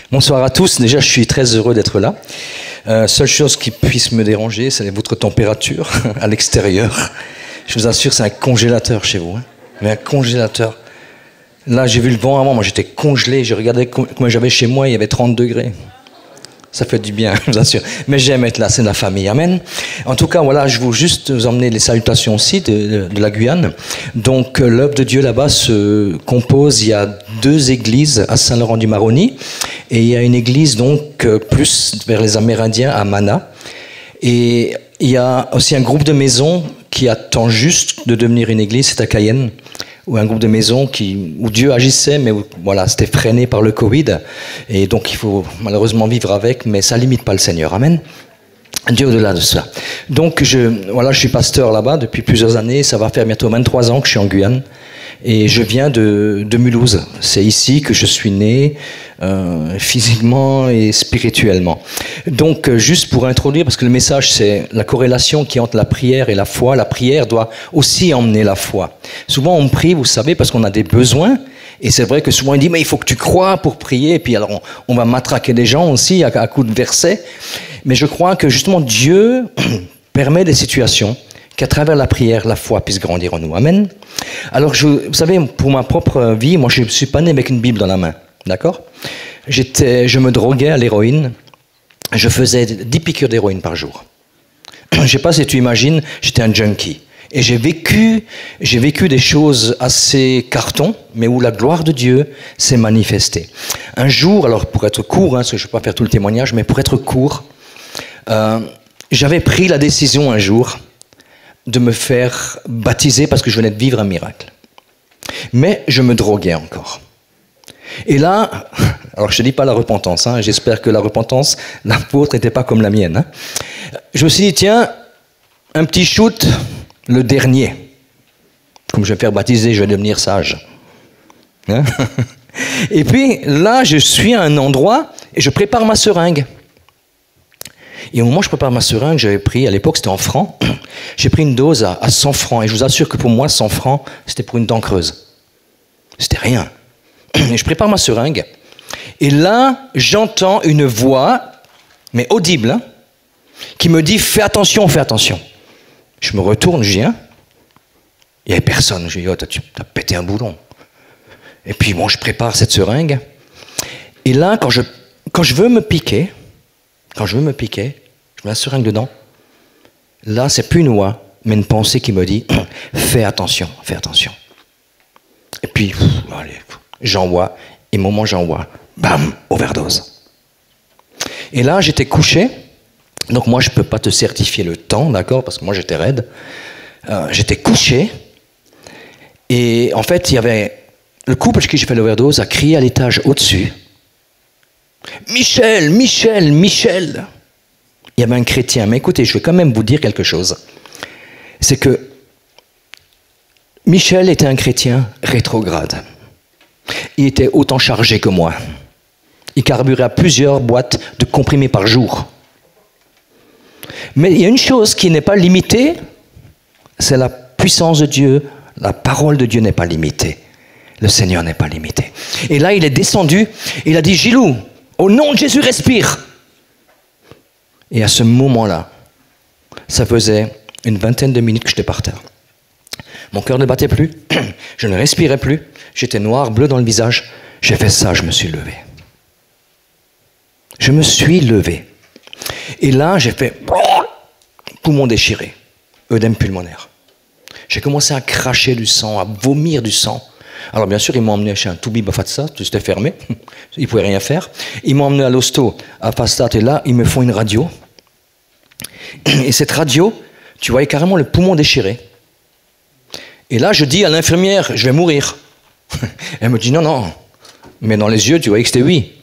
Bonsoir à tous. Déjà, je suis très heureux d'être là. Seule chose qui puisse me déranger, c'est votre température à l'extérieur. Je vous assure, c'est un congélateur chez vous. Hein. Mais un congélateur. Là, j'ai vu le vent avant. Moi, j'étais congelé. Je regardais comment j'avais chez moi. Il y avait 30 degrés. Ça fait du bien, je vous assure. Mais j'aime être là, c'est de la famille. Amen. En tout cas, voilà, je veux juste vous emmener les salutations aussi de la Guyane. Donc, l'œuvre de Dieu là-bas se compose. Il y a 2 églises à Saint-Laurent-du-Maroni. Et il y a une église, donc, plus vers les Amérindiens, à Mana. Et il y a aussi un groupe de maisons qui attend juste de devenir une église, c'est à Cayenne. Ou un groupe de maisons où Dieu agissait, mais où, voilà, c'était freiné par le Covid. Et donc, il faut malheureusement vivre avec, mais ça ne limite pas le Seigneur. Amen. Dieu au-delà de cela. Donc, je suis pasteur là-bas depuis plusieurs années. Ça va faire bientôt 23 ans que je suis en Guyane. Et je viens de Mulhouse. C'est ici que je suis né, physiquement et spirituellement. Donc, juste pour introduire, parce que le message, c'est la corrélation qui est entre la prière et la foi. La prière doit aussi emmener la foi. Souvent, on prie, vous savez, parce qu'on a des besoins. Et c'est vrai que souvent, on dit, mais il faut que tu crois pour prier. Et puis, alors, on va matraquer des gens aussi à coups de versets. Mais je crois que, justement, Dieu permet des situations qu'à travers la prière, la foi puisse grandir en nous. Amen. Alors, vous savez, pour ma propre vie, moi, je ne suis pas né avec une Bible dans la main. D'accord ? Je me droguais à l'héroïne. Je faisais 10 piqûres d'héroïne par jour. Je ne sais pas si tu imagines, j'étais un junkie. Et j'ai vécu des choses assez carton, mais où la gloire de Dieu s'est manifestée. Un jour, alors pour être court, parce que je ne vais pas faire tout le témoignage, mais pour être court, j'avais pris la décision un jour de me faire baptiser parce que je venais de vivre un miracle. Mais je me droguais encore. Et là, alors je ne dis pas la repentance, hein, j'espère que la repentance, la vôtre n'était pas comme la mienne. Hein. Je me suis dit, tiens, un petit shoot, le dernier. Comme je vais me faire baptiser, je vais devenir sage. Hein. Et puis là, je suis à un endroit et je prépare ma seringue. Et au moment où je prépare ma seringue, j'avais pris, à l'époque c'était en francs, j'ai pris une dose à 100 francs. Et je vous assure que pour moi, 100 francs, c'était pour une dent creuse. C'était rien. Et je prépare ma seringue. Et là, j'entends une voix, mais audible, hein, qui me dit, fais attention, fais attention. Je me retourne, je dis, hein, il n'y avait personne. Je dis, oh, tu as pété un boulon. Et puis bon, je prépare cette seringue. Et là, quand je veux me piquer, je mets la seringue dedans. Là, c'est plus une voix, mais une pensée qui me dit, fais attention, fais attention. Et puis, allez, j'envoie, et au moment où j'envoie, bam, overdose. Et là, j'étais couché, donc moi, je ne peux pas te certifier le temps, d'accord, parce que moi, j'étais raide. J'étais couché, et en fait, il y avait le couple chez qui j'ai fait l'overdose a crié à l'étage au-dessus, Michel, Michel, Michel. Il y avait un chrétien, mais écoutez, je vais quand même vous dire quelque chose. C'est que Michel était un chrétien rétrograde. Il était autant chargé que moi. Il carburait à plusieurs boîtes de comprimés par jour. Mais il y a une chose qui n'est pas limitée, c'est la puissance de Dieu. La parole de Dieu n'est pas limitée. Le Seigneur n'est pas limité. Et là, il est descendu, il a dit, Gilou, au nom de Jésus, respire. Et à ce moment-là, ça faisait une vingtaine de minutes que j'étais par terre. Mon cœur ne battait plus, je ne respirais plus, j'étais noir, bleu dans le visage. J'ai fait ça, je me suis levé. Je me suis levé. Et là, j'ai fait poumon déchiré, œdème pulmonaire. J'ai commencé à cracher du sang, à vomir du sang. Alors bien sûr, ils m'ont emmené chez un toubib à Fatsat, c'était fermé, ils ne pouvaient rien faire. Ils m'ont emmené à l'hosto à Fatsat et là, ils me font une radio. Et cette radio, tu voyais carrément le poumon déchiré. Et là, je dis à l'infirmière, je vais mourir. Elle me dit non, non. Mais dans les yeux, tu voyais que c'était oui.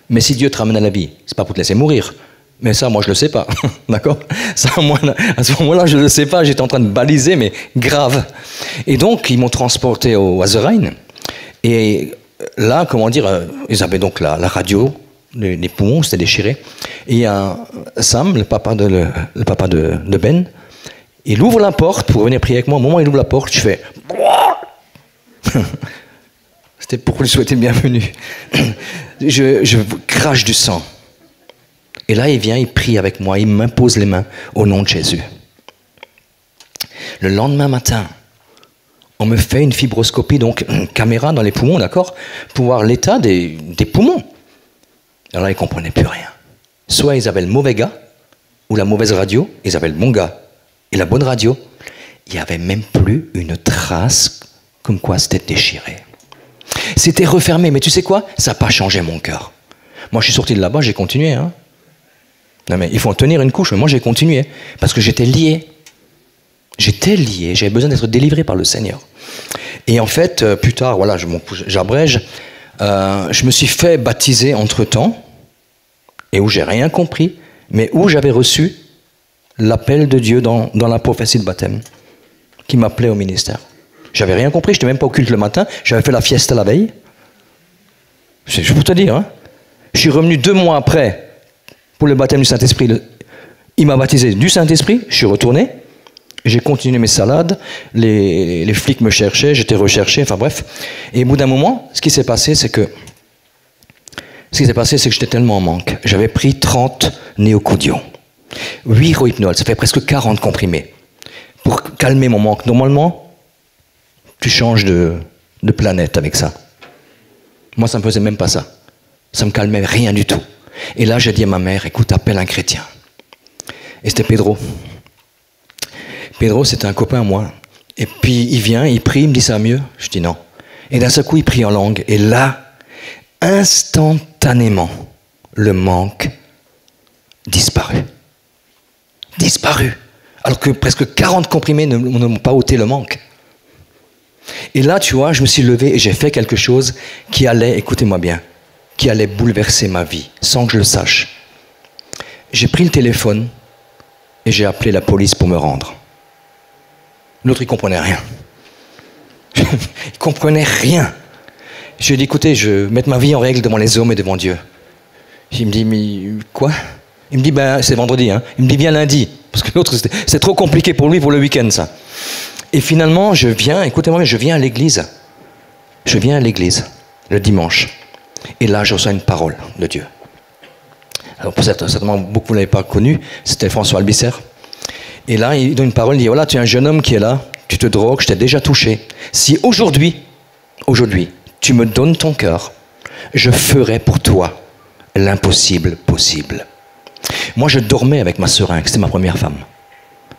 Mais si Dieu te ramène à la vie, c'est pas pour te laisser mourir. Mais ça, moi, je le sais pas. D'accord ? Ça, moi, à ce moment-là, je le sais pas. J'étais en train de baliser, mais grave. Et donc, ils m'ont transporté au Azerain. Et là, comment dire, ils avaient donc la radio, les poumons, c'était déchiré. Et il y a Sam, le papa de Ben, il ouvre la porte pour venir prier avec moi. Au moment où il ouvre la porte, je fais... C'était pour lui souhaiter bienvenue. Je crache du sang. Et là, il vient, il prie avec moi, il m'impose les mains au nom de Jésus. Le lendemain matin, on me fait une fibroscopie, donc une caméra dans les poumons, d'accord, pour voir l'état des poumons. Alors là, ils ne comprenaient plus rien. Soit ils avaient le mauvais gars, ou la mauvaise radio, ils avaient le bon gars et la bonne radio. Il n'y avait même plus une trace comme quoi c'était déchiré. C'était refermé, mais tu sais quoi? Ça n'a pas changé mon cœur. Moi, je suis sorti de là-bas, j'ai continué. Hein. Non, mais il faut en tenir une couche, mais moi, j'ai continué. Parce que j'étais lié. J'étais lié, j'avais besoin d'être délivré par le Seigneur. Et en fait, plus tard, voilà, j'abrège, je me suis fait baptiser entre-temps, et où j'ai rien compris, mais où j'avais reçu l'appel de Dieu dans la prophétie de baptême, qui m'appelait au ministère. J'avais rien compris, je n'étais même pas au culte le matin, j'avais fait la fiesta la veille. C'est pour te dire, hein. Je suis revenu 2 mois après pour le baptême du Saint-Esprit. Il m'a baptisé du Saint-Esprit, je suis retourné, j'ai continué mes salades, les flics me cherchaient, j'étais recherché, enfin bref. Et au bout d'un moment, ce qui s'est passé, c'est que j'étais tellement en manque. J'avais pris 30 néocodion, 8 rohypnol, ça fait presque 40 comprimés, pour calmer mon manque. Normalement, tu changes de planète avec ça. Moi, ça ne me faisait même pas ça. Ça ne me calmait rien du tout. Et là, j'ai dit à ma mère, écoute, appelle un chrétien. Et c'était Pedro. Pedro, c'était un copain à moi. Et puis, il vient, il prie, il me dit, ça va mieux? Je dis non. Et d'un seul coup, il prie en langue. Et là, instantanément, le manque disparut. Disparu. Alors que presque 40 comprimés ne m'ont pas ôté le manque. Et là, tu vois, je me suis levé et j'ai fait quelque chose qui allait, écoutez-moi bien, qui allait bouleverser ma vie, sans que je le sache. J'ai pris le téléphone et j'ai appelé la police pour me rendre. L'autre, il ne comprenait rien. Il ne comprenait rien. Je lui ai dit, écoutez, je vais mettre ma vie en règle devant les hommes et devant Dieu. Il me dit, mais quoi? Il me dit, ben, c'est vendredi. Hein. Il me dit, viens lundi. Parce que l'autre, c'est trop compliqué pour lui pour le week-end, ça. Et finalement, je viens, écoutez-moi, je viens à l'église. Je viens à l'église, le dimanche. Et là, je reçois une parole de Dieu. Alors, certainement, beaucoup ne l'avaient pas connu. C'était François Albisser. Et là, il donne une parole, il dit, voilà, tu es un jeune homme qui est là, tu te drogues, je t'ai déjà touché. Si aujourd'hui, tu me donnes ton cœur, je ferai pour toi l'impossible possible. Moi, je dormais avec ma seringue, c'était ma première femme.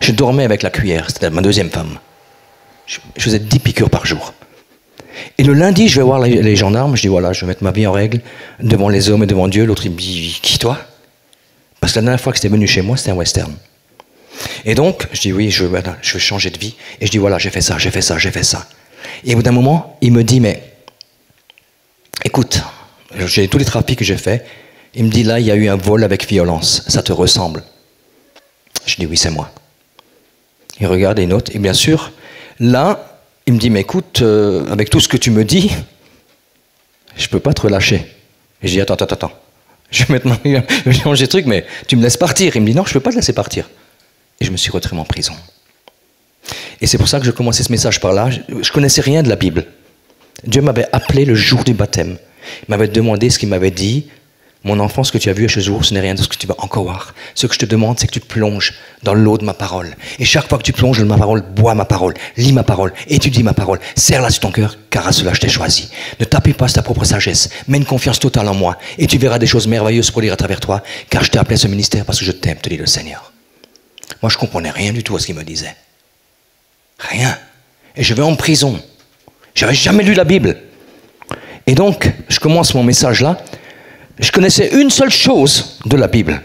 Je dormais avec la cuillère, c'était ma deuxième femme. Je faisais 10 piqûres par jour. Et le lundi, je vais voir les gendarmes, je dis voilà, je vais mettre ma vie en règle devant les hommes et devant Dieu. L'autre, il me dit, qui toi? Parce que la dernière fois que c'était venu chez moi, c'était un western. Et donc, je dis oui, je veux changer de vie. Et je dis voilà, j'ai fait ça. Et au bout d'un moment, il me dit, mais écoute, j'ai tous les trafics que j'ai faits. Il me dit là, il y a eu un vol avec violence, ça te ressemble? Je dis oui, c'est moi. Il regarde et note, et bien sûr, là, il me dit, mais écoute, avec tout ce que tu me dis, je ne peux pas te relâcher. Et je dis, attends, je vais maintenant changer de truc, mais tu me laisses partir. Il me dit, non, je ne peux pas te laisser partir. Et je me suis retiré en prison. Et c'est pour ça que je commençais ce message par là. Je ne connaissais rien de la Bible. Dieu m'avait appelé le jour du baptême. Il m'avait demandé ce qu'il m'avait dit. Mon enfant, ce que tu as vu à ce jour, ce n'est rien de ce que tu vas encore voir. Ce que je te demande, c'est que tu te plonges dans l'eau de ma parole. Et chaque fois que tu plonges dans ma parole, bois ma parole, lis ma parole, étudie ma parole, serre-la sur ton cœur, car à cela je t'ai choisi. Ne t'appuie pas sur ta propre sagesse, mets une confiance totale en moi, et tu verras des choses merveilleuses produire à travers toi, car je t'ai appelé à ce ministère parce que je t'aime, te dit le Seigneur. Moi, je ne comprenais rien du tout à ce qu'il me disait. Rien. Et je vais en prison. Je n'avais jamais lu la Bible. Et donc, je commence mon message là. Je connaissais une seule chose de la Bible.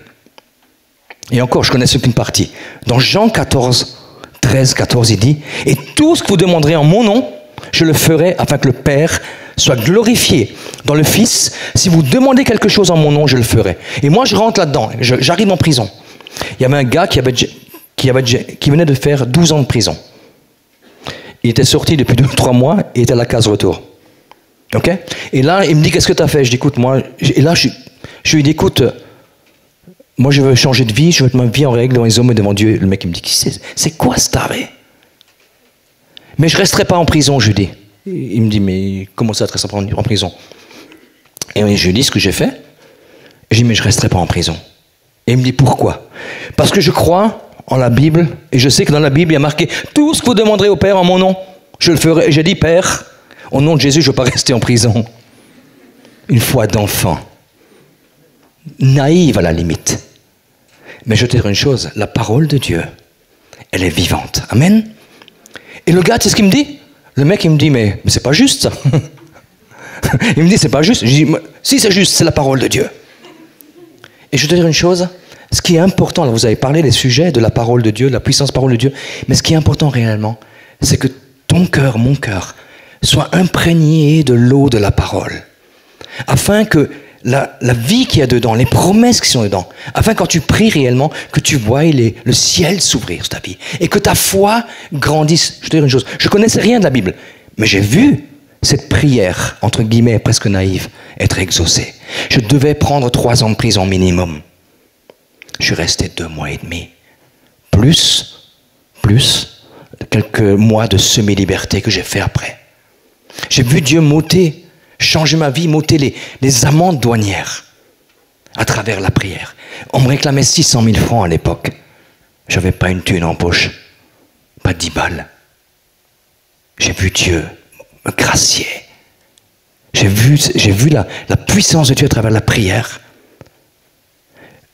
Et encore, je connaissais qu'une partie. Dans Jean 14, 13, 14, il dit « Et tout ce que vous demanderez en mon nom, je le ferai afin que le Père soit glorifié dans le Fils. Si vous demandez quelque chose en mon nom, je le ferai. » Et moi, je rentre là-dedans. J'arrive en prison. Il y avait un gars qui venait de faire 12 ans de prison. Il était sorti depuis 2-3 mois et était à la case retour. Ok? Et là, il me dit, qu'est-ce que tu as fait? Je dis, écoute, moi... Et là, je lui dis, écoute, moi, je veux changer de vie, je veux mettre ma vie en règle devant les hommes et devant Dieu. Le mec, il me dit, c'est quoi ce taré? Mais je ne resterai pas en prison, je lui dis. Il me dit, mais comment ça, être en prison? Et je lui dis ce que j'ai fait. Et je lui dis, mais je ne resterai pas en prison. Et il me dit, pourquoi? Parce que je crois en la Bible, et je sais que dans la Bible, il y a marqué, tout ce que vous demanderez au Père en mon nom, je le ferai. Et j'ai dit, Père, au nom de Jésus, je ne veux pas rester en prison. Une foi d'enfant. Naïve à la limite. Mais je vais te dire une chose, la parole de Dieu, elle est vivante. Amen. Et le gars, tu sais ce qu'il me dit? Le mec, il me dit, mais c'est pas juste ça. Il me dit, c'est pas juste. Je dis, si c'est juste, c'est la parole de Dieu. Et je vais te dire une chose, ce qui est important, là, vous avez parlé des sujets de la parole de Dieu, de la puissance parole de Dieu, mais ce qui est important réellement, c'est que ton cœur, mon cœur, soit imprégné de l'eau de la parole. Afin que la vie qu'il y a dedans, les promesses qui sont dedans, afin quand tu pries réellement, que tu vois le ciel s'ouvrir sur ta vie. Et que ta foi grandisse. Je vais te dire une chose, je ne connaissais rien de la Bible, mais j'ai vu cette prière, entre guillemets, presque naïve, être exaucée. Je devais prendre 3 ans de prison minimum. Je suis resté 2 mois et demi. Plus quelques mois de semi-liberté que j'ai fait après. J'ai vu Dieu m'ôter, changer ma vie, m'ôter les amendes douanières à travers la prière. On me réclamait 600 000 francs à l'époque. Je n'avais pas une thune en poche, pas 10 balles. J'ai vu Dieu me gracier. J'ai vu la puissance de Dieu à travers la prière.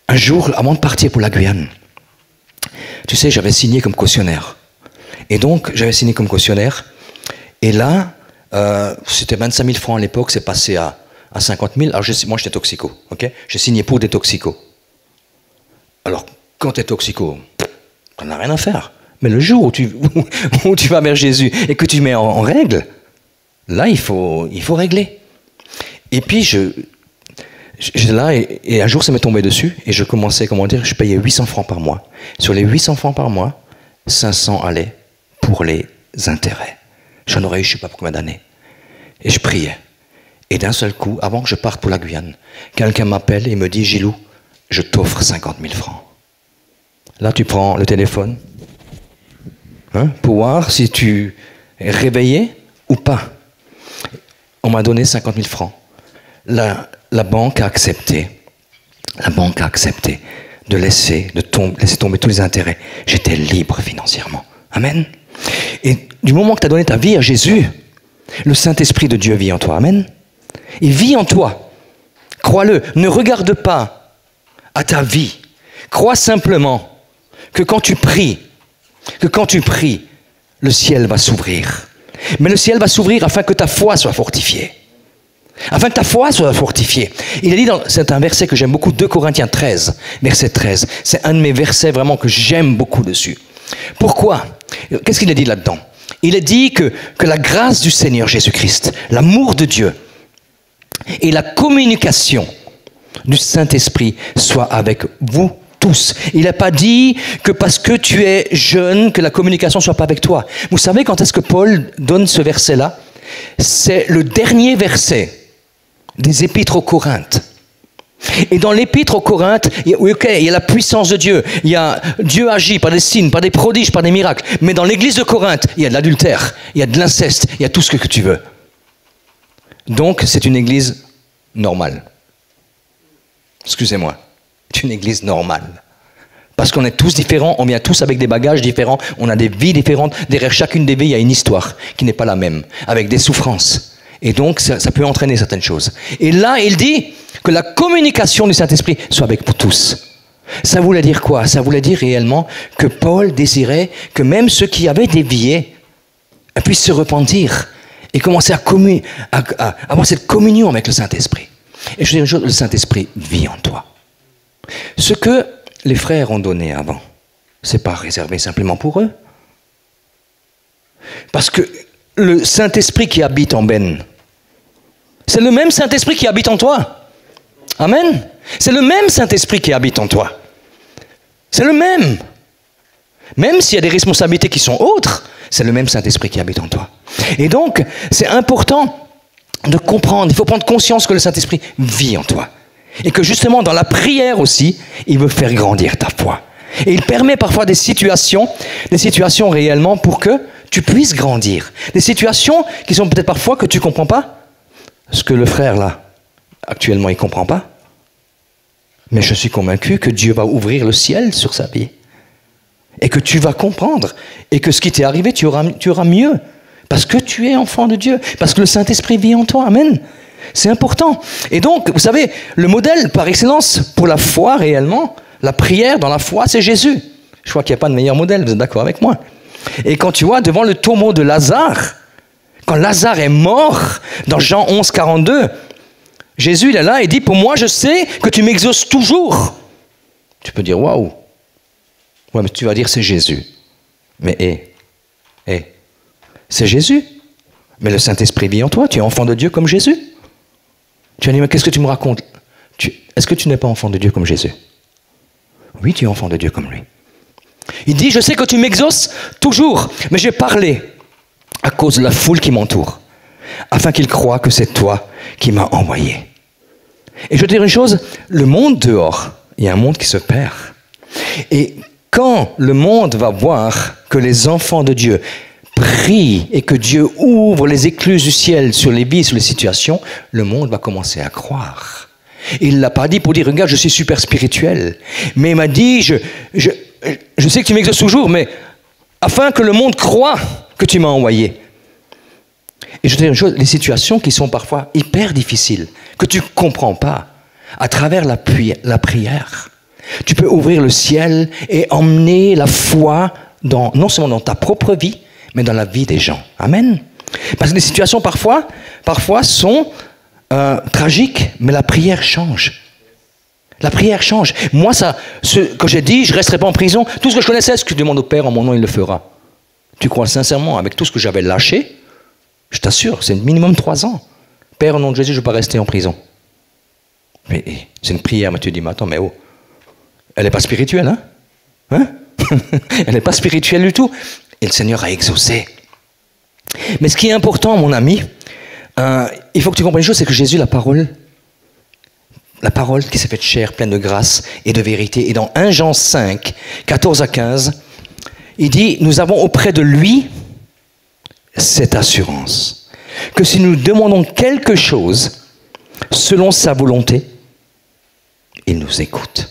Un jour, avant de partir pour la Guyane, tu sais, j'avais signé comme cautionnaire. Et donc, j'avais signé comme cautionnaire. Et là, c'était 25 000 francs à l'époque, c'est passé à 50 000. Alors, moi, j'étais toxico. Okay, j'ai signé pour des toxicos. Alors, quand tu es toxico, tu n'en as rien à faire. Mais le jour où tu vas vers Jésus et que tu mets en règle, là, il faut régler. Et puis, j'étais là et un jour, ça m'est tombé dessus et je commençais, je payais 800 francs par mois. Sur les 800 francs par mois, 500 allaient pour les intérêts. J'en aurais eu, je ne sais pas pour combien d'années. Et je priais. Et d'un seul coup, avant que je parte pour la Guyane, quelqu'un m'appelle et me dit, Gilou, je t'offre 50 000 francs. Là, tu prends le téléphone pour voir si tu es réveillé ou pas. On m'a donné 50 000 francs. La banque a accepté. La banque a accepté de laisser tomber tous les intérêts. J'étais libre financièrement. Amen. Et du moment que tu as donné ta vie à Jésus, le Saint-Esprit de Dieu vit en toi. Amen. Il vit en toi. Crois-le. Ne regarde pas à ta vie. Crois simplement que quand tu pries, le ciel va s'ouvrir. Mais le ciel va s'ouvrir afin que ta foi soit fortifiée. Afin que ta foi soit fortifiée. Il a dit, c'est un verset que j'aime beaucoup, 2 Corinthiens 13, verset 13. C'est un de mes versets vraiment que j'aime beaucoup dessus. Pourquoi? Qu'est-ce qu'il a dit là-dedans? Il a dit que la grâce du Seigneur Jésus-Christ, l'amour de Dieu et la communication du Saint-Esprit soient avec vous tous. Il n'a pas dit que parce que tu es jeune, que la communication ne soit pas avec toi. Vous savez quand est-ce que Paul donne ce verset-là? C'est le dernier verset des épîtres aux Corinthes. Et dans l'épître aux Corinthes, il y a la puissance de Dieu. Dieu agit par des signes, par des prodiges, par des miracles. Mais dans l'église de Corinthe, il y a de l'adultère, il y a de l'inceste, il y a tout ce que tu veux. Donc, c'est une église normale. Excusez-moi. C'est une église normale. Parce qu'on est tous différents, on vient tous avec des bagages différents, on a des vies différentes. Derrière chacune des vies, il y a une histoire qui n'est pas la même, avec des souffrances. Et donc, ça peut entraîner certaines choses. Et là, il dit que la communication du Saint-Esprit soit avec vous tous. Ça voulait dire quoi? Ça voulait dire réellement que Paul désirait que même ceux qui avaient dévié puissent se repentir et commencer à avoir cette communion avec le Saint-Esprit. Et je dis une chose, le Saint-Esprit vit en toi. Ce que les frères ont donné avant, ce n'est pas réservé simplement pour eux. Parce que le Saint-Esprit qui habite en Ben, c'est le même Saint-Esprit qui habite en toi. Amen. C'est le même Saint-Esprit qui habite en toi. C'est le même. Même s'il y a des responsabilités qui sont autres, c'est le même Saint-Esprit qui habite en toi. Et donc, c'est important de comprendre, il faut prendre conscience que le Saint-Esprit vit en toi. Et que justement, dans la prière aussi, il veut faire grandir ta foi. Et il permet parfois des situations réellement pour que tu puisses grandir. Des situations qui sont peut-être parfois que tu ne comprends pas. Ce que le frère là, actuellement, il ne comprend pas. Mais je suis convaincu que Dieu va ouvrir le ciel sur sa vie. Et que tu vas comprendre. Et que ce qui t'est arrivé, tu auras mieux. Parce que tu es enfant de Dieu. Parce que le Saint-Esprit vit en toi. Amen. C'est important. Et donc, vous savez, le modèle par excellence pour la foi réellement, la prière dans la foi, c'est Jésus. Je crois qu'il n'y a pas de meilleur modèle, vous êtes d'accord avec moi? Et quand tu vois devant le tombeau de Lazare, quand Lazare est mort, dans Jean 11, 42, Jésus il est là et dit, pour moi je sais que tu m'exauces toujours. Tu peux dire, waouh. Ouais, mais tu vas dire c'est Jésus. Mais c'est Jésus. Mais le Saint-Esprit vit en toi, tu es enfant de Dieu comme Jésus. Tu vas dire, mais qu'est-ce que tu me racontes? Est-ce que tu n'es pas enfant de Dieu comme Jésus? Oui, tu es enfant de Dieu comme lui. Il dit, je sais que tu m'exauces toujours, mais j'ai parlé à cause de la foule qui m'entoure, afin qu'ils croient que c'est toi qui m'as envoyé. Et je te dire une chose, le monde dehors, il y a un monde qui se perd. Et quand le monde va voir que les enfants de Dieu prient et que Dieu ouvre les écluses du ciel sur les vies, sur les situations, le monde va commencer à croire. Il ne l'a pas dit pour dire, regarde, je suis super spirituel. Mais il m'a dit, je sais que tu m'exauces toujours, mais afin que le monde croie que tu m'as envoyé. Et je te dis une chose, les situations qui sont parfois hyper difficiles, que tu ne comprends pas, à travers la prière, tu peux ouvrir le ciel et emmener la foi non seulement dans ta propre vie, mais dans la vie des gens. Amen. Parce que les situations parfois sont tragiques, mais la prière change. La prière change. Moi, quand j'ai dit, je ne resterai pas en prison, tout ce que je connaissais, ce que je demande au Père en mon nom, il le fera. Tu crois sincèrement, avec tout ce que j'avais lâché, je t'assure, c'est minimum 3 ans. Père, au nom de Jésus, je ne veux pas rester en prison. Mais c'est une prière, mais tu dis, mais attends, mais oh, elle n'est pas spirituelle, hein? Elle n'est pas spirituelle du tout. Et le Seigneur a exaucé. Mais ce qui est important, mon ami, il faut que tu comprennes une chose, c'est que Jésus, la parole qui s'est faite chair, pleine de grâce et de vérité. Et dans 1 Jean 5, 14 à 15, il dit, nous avons auprès de lui cette assurance, que si nous demandons quelque chose selon sa volonté, il nous écoute.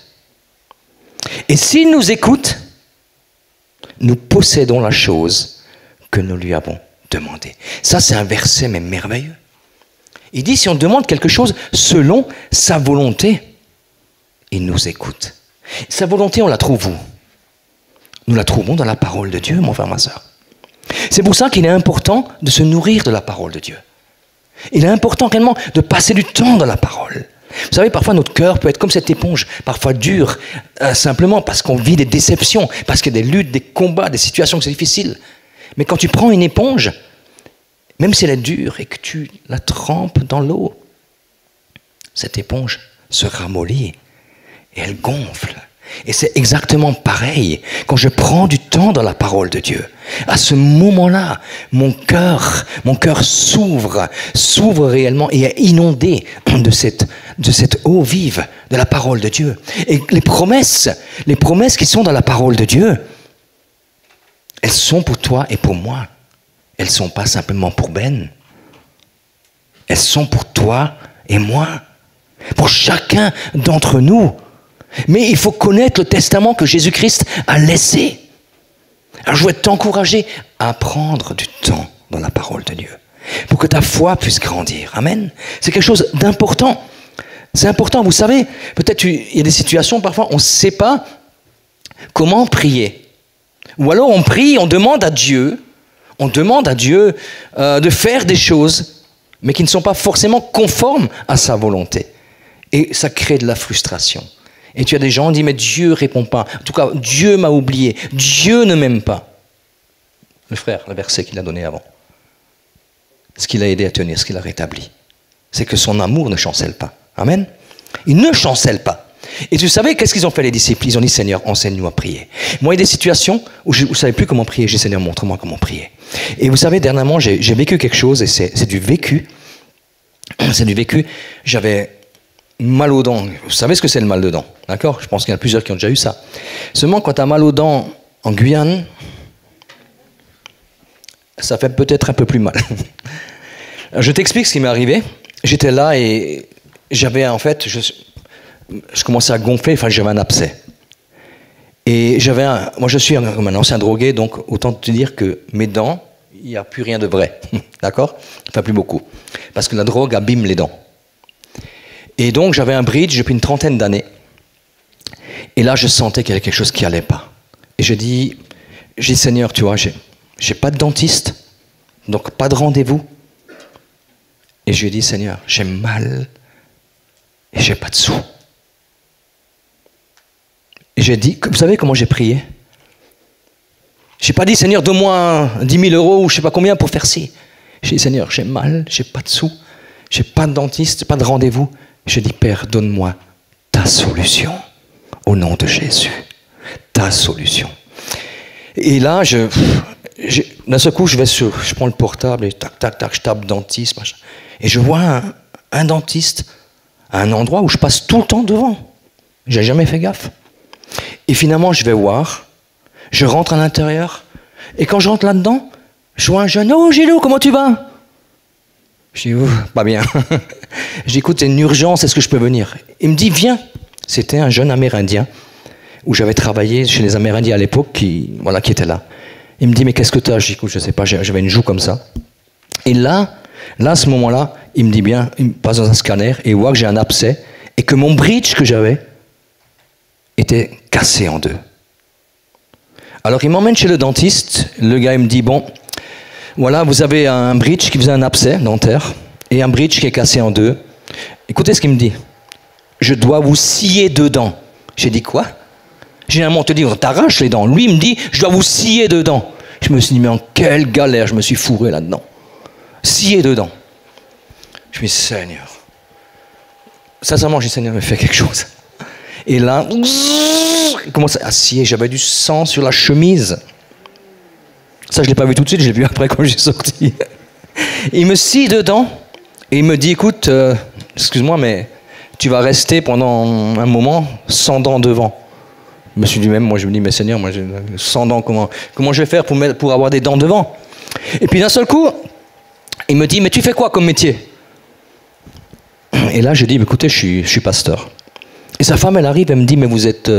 Et s'il nous écoute, nous possédons la chose que nous lui avons demandée. Ça, c'est un verset mais merveilleux. Il dit, si on demande quelque chose selon sa volonté, il nous écoute. Sa volonté, on la trouve où? Nous la trouvons dans la parole de Dieu, mon frère, ma soeur. C'est pour ça qu'il est important de se nourrir de la parole de Dieu. Il est important réellement de passer du temps dans la parole. Vous savez, parfois notre cœur peut être comme cette éponge, parfois dur, simplement parce qu'on vit des déceptions, parce qu'il y a des luttes, des combats, des situations que c'est difficile. Mais quand tu prends une éponge, même si elle est dure et que tu la trempes dans l'eau, cette éponge se ramollit et elle gonfle. Et c'est exactement pareil quand je prends du temps dans la parole de Dieu. À ce moment-là, mon cœur s'ouvre réellement et est inondé de cette eau vive de la parole de Dieu. Et les promesses qui sont dans la parole de Dieu, elles sont pour toi et pour moi. Elles ne sont pas simplement pour Ben. Elles sont pour toi et moi. Pour chacun d'entre nous. Mais il faut connaître le testament que Jésus-Christ a laissé. Alors je veux t'encourager à prendre du temps dans la parole de Dieu. Pour que ta foi puisse grandir. Amen. C'est quelque chose d'important. C'est important, vous savez, peut-être il y a des situations, parfois on ne sait pas comment prier. Ou alors on prie, on demande à Dieu de faire des choses, mais qui ne sont pas forcément conformes à sa volonté. Et ça crée de la frustration. Et tu as des gens qui disent, mais Dieu ne répond pas. En tout cas, Dieu m'a oublié. Dieu ne m'aime pas. Le frère, le verset qu'il a donné avant. Ce qu'il a aidé à tenir, ce qu'il a rétabli, c'est que son amour ne chancelle pas. Amen. Il ne chancelle pas. Et tu savais, qu'est-ce qu'ils ont fait les disciples? Ils ont dit, Seigneur, enseigne-nous à prier. Moi, il y a des situations où je ne savais plus comment prier. J'ai dit, Seigneur, montre-moi comment prier. Et vous savez, dernièrement, j'ai vécu quelque chose, et c'est du vécu. C'est du vécu. J'avais mal aux dents. Vous savez ce que c'est le mal de dents, d'accord? Je pense qu'il y en a plusieurs qui ont déjà eu ça. Seulement, quand tu as mal aux dents en Guyane, ça fait peut-être un peu plus mal. Je t'explique ce qui m'est arrivé. J'étais là et j'avais en fait, je commençais à gonfler, enfin j'avais un abcès. Et moi je suis comme un ancien drogué, donc autant te dire que mes dents, il n'y a plus rien de vrai, d'accord? Enfin plus beaucoup, parce que la drogue abîme les dents. Et donc j'avais un bridge depuis une trentaine d'années. Et là je sentais qu'il y avait quelque chose qui n'allait pas. Et j'ai dit Seigneur, tu vois, j'ai pas de dentiste, donc pas de rendez-vous. Et je lui ai dit, Seigneur, j'ai mal et j'ai pas de sous. Et j'ai dit, vous savez comment j'ai prié? J'ai pas dit, Seigneur, donne-moi 10 000 euros ou je sais pas combien pour faire ci. J'ai dit, Seigneur, j'ai mal, j'ai pas de sous, j'ai pas de dentiste, pas de rendez-vous. J'ai dit, Père, donne-moi ta solution au nom de Jésus. Ta solution. Et là, d'un seul coup, je prends le portable et tac, tac, tac, je tape dentiste, machin. Et je vois un dentiste à un endroit où je passe tout le temps devant. J'ai jamais fait gaffe. Et finalement, je vais voir, je rentre à l'intérieur, et quand je rentre là-dedans, je vois un jeune. Oh, Gilou, comment tu vas? Je dis, pas bien. Je dis, écoute, c'est une urgence, est-ce que je peux venir? Il me dit, viens. C'était un jeune Amérindien, où j'avais travaillé chez les Amérindiens à l'époque, qui était là. Il me dit, mais qu'est-ce que tu as? Je dis, écoute, je sais pas, j'avais une joue comme ça. Et là, à ce moment-là, il me dit bien, il me passe dans un scanner, et il voit que j'ai un abcès, et que mon bridge que j'avais était cassé en deux. Alors il m'emmène chez le dentiste, le gars il me dit, bon, voilà, vous avez un bridge qui faisait un abcès dentaire, et un bridge qui est cassé en deux. Écoutez ce qu'il me dit, je dois vous scier dedans. J'ai dit, quoi? Généralement on te dit, on t'arrache les dents. Lui il me dit, je dois vous scier dedans. Je me suis dit, mais en quelle galère je me suis fourré là-dedans. Scier dedans. Je me dis, Seigneur. Sincèrement, j'ai dit, Seigneur, me fais quelque chose. Et là, il commence à scier. J'avais du sang sur la chemise. Ça, je ne l'ai pas vu tout de suite, je l'ai vu après quand j'ai sorti. Il me scie dedans et il me dit, écoute, excuse-moi, mais tu vas rester pendant un moment sans dents devant. Je me suis dit même, moi je me dis, mais Seigneur, moi, sans dents, comment je vais faire pour avoir des dents devant? Et puis d'un seul coup, il me dit, mais tu fais quoi comme métier? Et là, je dis, écoutez, je suis pasteur. Et sa femme, elle arrive, elle me dit, mais vous êtes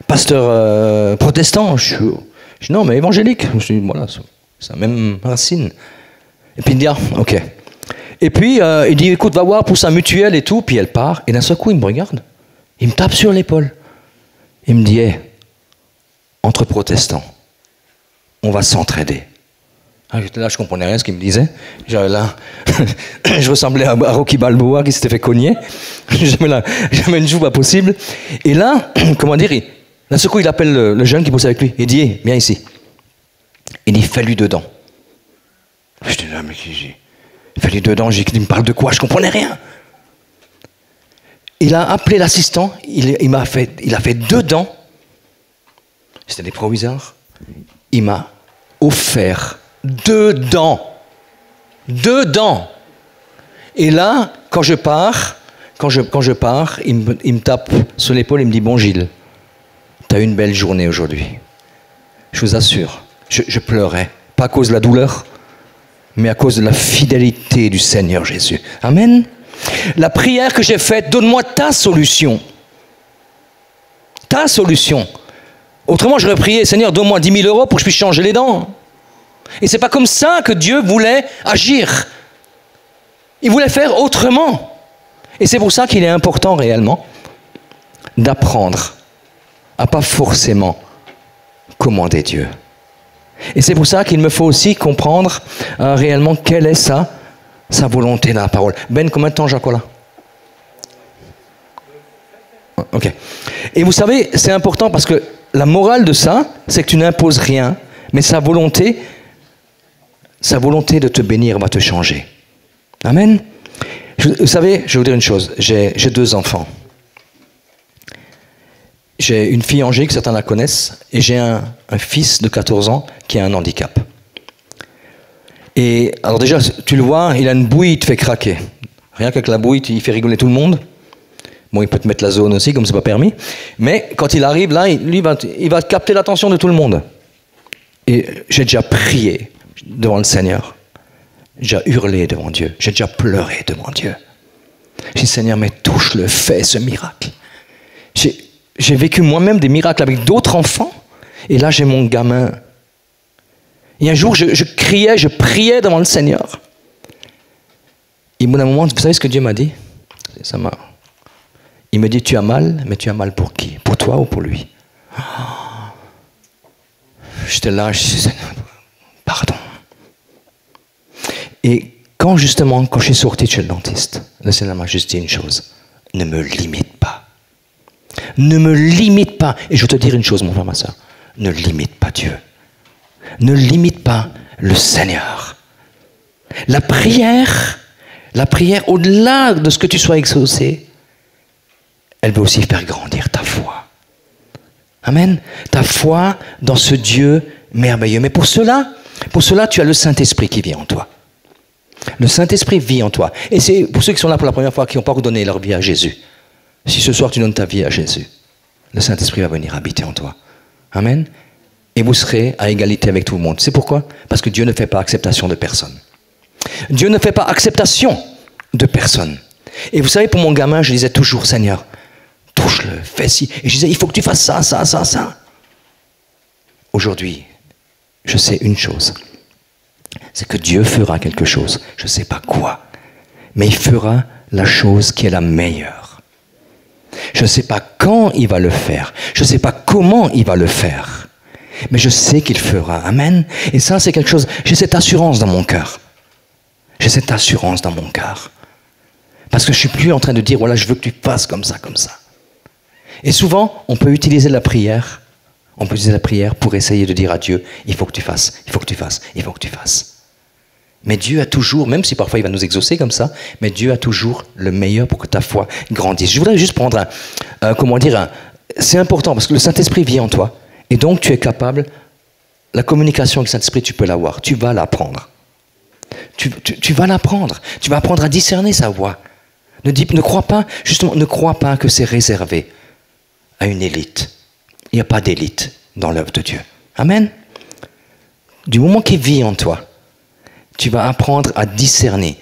pasteur protestant? Je dis, non, mais évangélique. Je dis, voilà, c'est la même racine. Et puis il me dit, ah, ok. Et puis, il dit, écoute, va voir pour sa mutuelle et tout. Puis elle part, et d'un seul coup, il me regarde. Il me tape sur l'épaule. Il me dit, hey, entre protestants, on va s'entraider. Là, je ne comprenais rien à ce qu'il me disait. Là, je ressemblais à Rocky Balboa qui s'était fait cogner. J'avais une joue pas possible. Et là, comment dire, d'un seul coup, il appelle le jeune qui bossait avec lui. Il dit, hey, viens ici. Il dit, fais-lui dedans. Je dis, mais qui fais-lui dedans. Il me parle de quoi? Je ne comprenais rien. Il a appelé l'assistant. Il a fait 2 dents. C'était des provisoires. Il m'a offert 2 dents. 2 dents. Et là, quand je pars, il me tape sur l'épaule, il me dit, bon Gilles, tu as eu une belle journée aujourd'hui. Je vous assure, je pleurais, pas à cause de la douleur, mais à cause de la fidélité du Seigneur Jésus. Amen. La prière que j'ai faite, donne-moi ta solution. Ta solution. Autrement, j'aurais prié, Seigneur, donne-moi 10 000 euros pour que je puisse changer les dents. Et c'est pas comme ça que Dieu voulait agir. Il voulait faire autrement. Et c'est pour ça qu'il est important réellement d'apprendre à pas forcément commander Dieu. Et c'est pour ça qu'il me faut aussi comprendre réellement quelle est sa volonté dans la parole. Ben, combien de temps Jacques là? Ok. Et vous savez, c'est important parce que la morale de ça, c'est que tu n'imposes rien, mais sa volonté de te bénir va te changer. Amen. Vous savez, je vais vous dire une chose, j'ai 2 enfants. J'ai une fille Angélique, certains la connaissent, et j'ai un fils de 14 ans qui a un handicap. Et alors déjà, tu le vois, il a une bouille, il te fait craquer. Rien qu'avec la bouille, il fait rigoler tout le monde. Bon, il peut te mettre la zone aussi, comme c'est pas permis. Mais quand il arrive là, il va capter l'attention de tout le monde. Et j'ai déjà prié devant le Seigneur. J'ai déjà hurlé devant Dieu. J'ai déjà pleuré devant Dieu. J'ai dit, Seigneur, mais touche-le, fais ce miracle. J'ai vécu moi-même des miracles avec d'autres enfants. Et là, j'ai mon gamin. Et un jour, je criais, je priais devant le Seigneur. Et au bout d'un moment, vous savez ce que Dieu m'a dit? Il me dit, tu as mal, mais tu as mal pour qui? Pour toi ou pour lui? J'étais là, je disais, pardon. Et quand je suis sorti de chez le dentiste, le Seigneur m'a juste dit une chose, ne me limite pas. Ne me limite pas. Et je veux te dire une chose, mon frère, ma soeur, ne limite pas Dieu. Ne limite pas le Seigneur. La prière, au-delà de ce que tu sois exaucé, elle veut aussi faire grandir ta foi. Amen. Ta foi dans ce Dieu merveilleux. Mais pour cela, tu as le Saint-Esprit qui vit en toi. Le Saint-Esprit vit en toi. Et c'est pour ceux qui sont là pour la première fois, qui n'ont pas redonné leur vie à Jésus. Si ce soir tu donnes ta vie à Jésus, le Saint-Esprit va venir habiter en toi. Amen. Et vous serez à égalité avec tout le monde. C'est pourquoi? Parce que Dieu ne fait pas acceptation de personne. Dieu ne fait pas acceptation de personne. Et vous savez, pour mon gamin, je disais toujours, Seigneur, touche-le, fais ci. Et je disais, il faut que tu fasses ça, ça, ça, ça. Aujourd'hui, je sais une chose. C'est que Dieu fera quelque chose. Je ne sais pas quoi. Mais il fera la chose qui est la meilleure. Je ne sais pas quand il va le faire. Je ne sais pas comment il va le faire. Mais je sais qu'il fera. Amen. Et ça, c'est quelque chose. J'ai cette assurance dans mon cœur. J'ai cette assurance dans mon cœur. Parce que je ne suis plus en train de dire, voilà, je veux que tu fasses comme ça, comme ça. Et souvent, on peut utiliser la prière. On peut utiliser la prière pour essayer de dire à Dieu, il faut que tu fasses, il faut que tu fasses, il faut que tu fasses. Mais Dieu a toujours, même si parfois il va nous exaucer comme ça, mais Dieu a toujours le meilleur pour que ta foi grandisse. Je voudrais juste prendre c'est important parce que le Saint-Esprit vit en toi. Et donc tu es capable, la communication avec le Saint-Esprit, tu peux l'avoir, tu vas l'apprendre. Tu vas l'apprendre, tu vas apprendre à discerner sa voix. Ne crois pas que c'est réservé à une élite. Il n'y a pas d'élite dans l'œuvre de Dieu. Amen. Du moment qu'il vit en toi, tu vas apprendre à discerner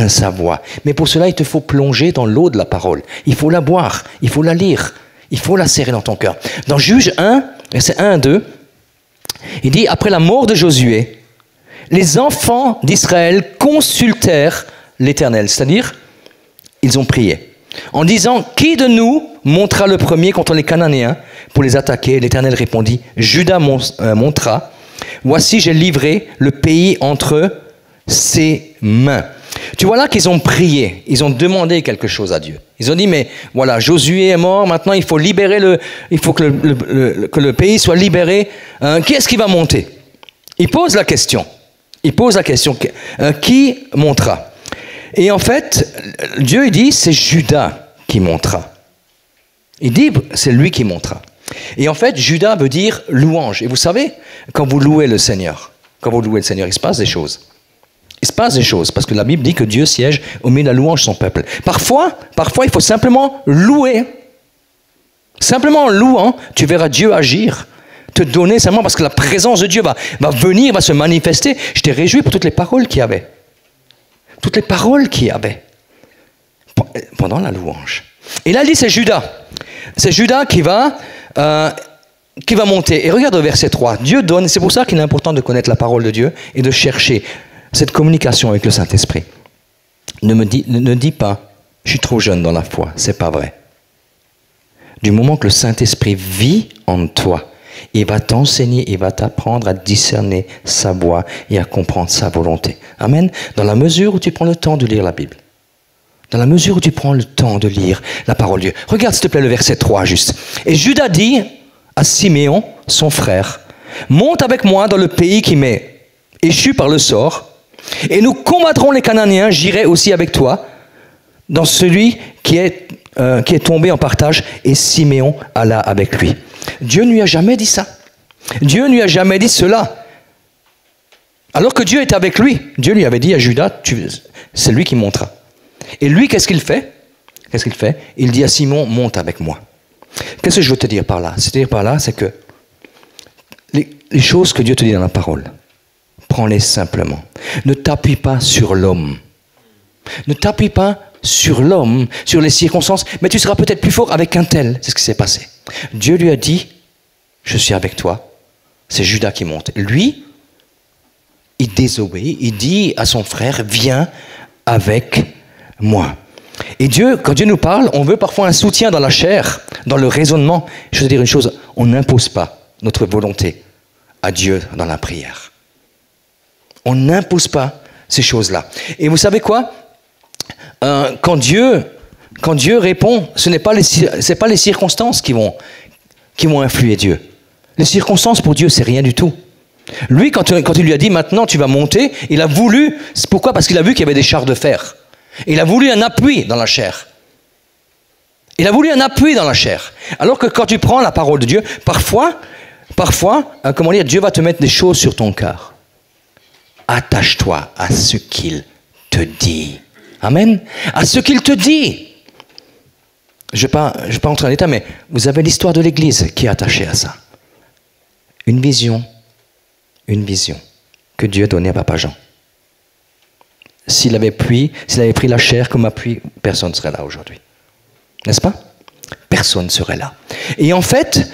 sa voix. Mais pour cela, il te faut plonger dans l'eau de la parole. Il faut la boire, il faut la lire, il faut la serrer dans ton cœur. Dans Juge 1, versets 1 à 2, il dit, après la mort de Josué, les enfants d'Israël consultèrent l'Éternel. C'est-à-dire, ils ont prié. En disant, qui de nous montera le premier contre les Cananéens pour les attaquer? L'Éternel répondit, Juda montra, voici j'ai livré le pays entre ses mains. Tu vois là qu'ils ont prié, ils ont demandé quelque chose à Dieu. Ils ont dit, mais voilà, Josué est mort, maintenant il faut libérer il faut que le pays soit libéré. Qui est-ce qui va monter? Il pose la question. Qui montera? Et en fait, Dieu il dit, c'est Juda qui montera. Il dit, c'est lui qui montera. Et en fait, Juda veut dire louange. Et vous savez, quand vous louez le Seigneur, il se passe des choses. Il se passe des choses, parce que la Bible dit que Dieu siège au milieu de la louange de son peuple. Parfois, il faut simplement louer. Simplement en louant, tu verras Dieu agir. Te donner simplement, parce que la présence de Dieu va venir, va se manifester. Je t'ai réjoui pour toutes les paroles qu'il y avait. Toutes les paroles qu'il y avait pendant la louange. Et là, il dit, c'est Juda. C'est Juda qui va monter. Et regarde au verset 3. Dieu donne, c'est pour ça qu'il est important de connaître la parole de Dieu et de chercher cette communication avec le Saint-Esprit. Ne dis pas, je suis trop jeune dans la foi. C'est pas vrai. Du moment que le Saint-Esprit vit en toi, il va t'enseigner, il va t'apprendre à discerner sa voix et à comprendre sa volonté. Amen. Dans la mesure où tu prends le temps de lire la Bible. Dans la mesure où tu prends le temps de lire la parole de Dieu. Regarde s'il te plaît le verset 3 juste. Et Juda dit à Siméon, son frère, monte avec moi dans le pays qui m'est échu par le sort, et nous combattrons les Cananéens, j'irai aussi avec toi, dans celui qui est tombé en partage, et Siméon alla avec lui. Dieu ne lui a jamais dit ça. Dieu ne lui a jamais dit cela. Alors que Dieu était avec lui, Dieu lui avait dit à Juda, c'est lui qui montera. Et lui, qu'est-ce qu'il fait? Il dit à Simon, monte avec moi. Qu'est-ce que je veux te dire par là? C'est-à-dire par là, c'est que les choses que Dieu te dit dans la parole, prends-les simplement. Ne t'appuie pas sur l'homme. Ne t'appuie pas sur l'homme, sur les circonstances, mais tu seras peut-être plus fort avec un tel. C'est ce qui s'est passé. Dieu lui a dit, je suis avec toi. C'est Judas qui monte. Lui, il désobéit, il dit à son frère, viens avec moi. Et Dieu, quand Dieu nous parle, on veut parfois un soutien dans la chair, dans le raisonnement. Je veux dire une chose, on n'impose pas notre volonté à Dieu dans la prière. On n'impose pas ces choses-là. Et vous savez quoi? Quand Dieu répond, ce n'est pas les circonstances qui vont influer Dieu. Les circonstances pour Dieu, c'est rien du tout. Lui, quand il lui a dit maintenant tu vas monter, il a voulu, c'est pourquoi? Parce qu'il a vu qu'il y avait des chars de fer. Il a voulu un appui dans la chair. Il a voulu un appui dans la chair. Alors que quand tu prends la parole de Dieu, parfois, comment dire, Dieu va te mettre des choses sur ton cœur. Attache-toi à ce qu'il te dit. Amen. À ce qu'il te dit. Je ne vais pas entrer en détail, mais vous avez l'histoire de l'Église qui est attachée à ça. Une vision que Dieu a donnée à Papa Jean. S'il avait pris la chair comme appui, personne ne serait là aujourd'hui. N'est-ce pas? Personne ne serait là. Et en fait,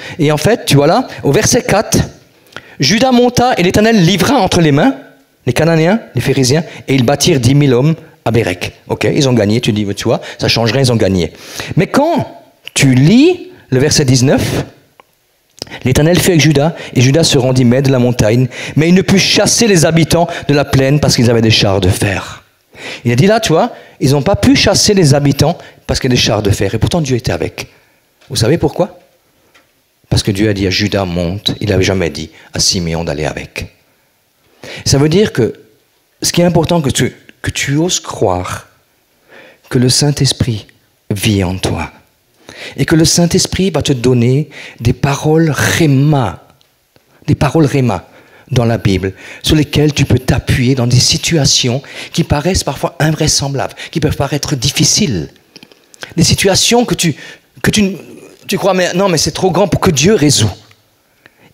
tu vois là, au verset 4, Judas monta et l'Éternel livra entre les mains les Cananéens, les Phérésiens, et ils bâtirent 10 000 hommes à Bérec. Ok, ils ont gagné, tu dis, tu vois, ça change rien, ils ont gagné. Mais quand tu lis le verset 19, l'Éternel fut avec Judas, et Judas se rendit maître de la montagne, mais il ne put chasser les habitants de la plaine parce qu'ils avaient des chars de fer. Il a dit là, tu vois, ils n'ont pas pu chasser les habitants parce qu'il y a des chars de fer, et pourtant Dieu était avec. Vous savez pourquoi? Parce que Dieu a dit à Judas, monte, il n'avait jamais dit à Siméon d'aller avec. Ça veut dire que ce qui est important, que tu oses croire que le Saint-Esprit vit en toi. Et que le Saint-Esprit va te donner des paroles réma dans la Bible, sur lesquelles tu peux t'appuyer dans des situations qui paraissent parfois invraisemblables, qui peuvent paraître difficiles. Des situations que tu crois, mais non, mais c'est trop grand pour que Dieu résout.